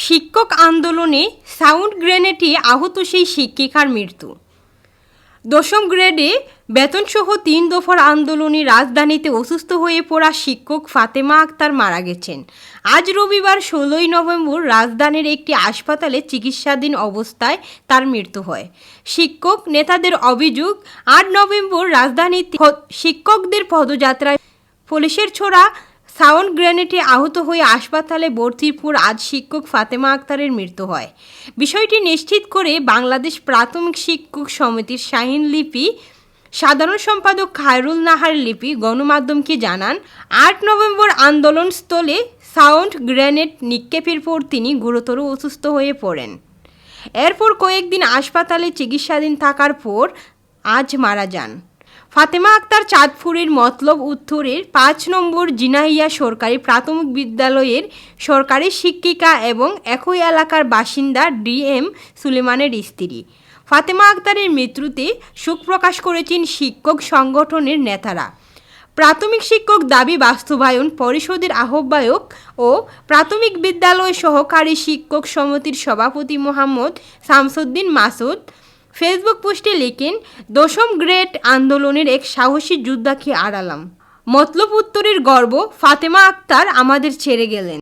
শিক্ষক আন্দোলনে সাউন্ড গ্রেনেডে আহত সেই শিক্ষিকার মৃত্যু। দশম গ্রেডে বেতনসহ ৩ দফার আন্দোলনে রাজধানীতে অসুস্থ হয়ে পড়া শিক্ষক ফাতেমা আক্তার মারা গেছেন। আজ রবিবার ১৬ই নভেম্বর রাজধানীর একটি হাসপাতালে চিকিৎসাধীন অবস্থায় তার মৃত্যু হয়। শিক্ষক নেতাদের অভিযোগ, ৮ নভেম্বর রাজধানীতে শিক্ষকদের পদযাত্রায় পুলিশের ছোড়া সাউন্ড গ্রেনেডে আহত হয়ে হাসপাতালে ভর্তির পর আজ শিক্ষক ফাতেমা আক্তারের মৃত্যু হয়। বিষয়টি নিশ্চিত করে বাংলাদেশ প্রাথমিক শিক্ষক সমিতির শাহীন লিপি সাধারণ সম্পাদক খায়রুল নাহার লিপি গণমাধ্যমকে জানান, ৮ নভেম্বর আন্দোলনস্থলে সাউন্ড গ্রেনেড নিক্ষেপের পর তিনি গুরুতর অসুস্থ হয়ে পড়েন। এরপর কয়েকদিন হাসপাতালে চিকিৎসাধীন থাকার পর আজ মারা যান। ফাতেমা আক্তার চাঁদপুরের মতলব উত্তরের ৫ নম্বর জিনাইয়া সরকারি প্রাথমিক বিদ্যালয়ের সরকারি শিক্ষিকা এবং একই এলাকার বাসিন্দা ডিএম সুলেমানের স্ত্রী। ফাতেমা আক্তারের মৃত্যুতে শোক প্রকাশ করেছেন শিক্ষক সংগঠনের নেতারা। প্রাথমিক শিক্ষক দাবি বাস্তবায়ন পরিষদের আহ্বায়ক ও প্রাথমিক বিদ্যালয় সহকারী শিক্ষক সমিতির সভাপতি মোহাম্মদ শামসুদ্দিন মাসুদ ফেসবুক পোস্টে লেখেন, দশম গ্রেড আন্দোলনের এক সাহসী যোদ্ধাকে হারালাম। মতলব উত্তরের গর্ব ফাতেমা আক্তার আমাদের ছেড়ে গেলেন।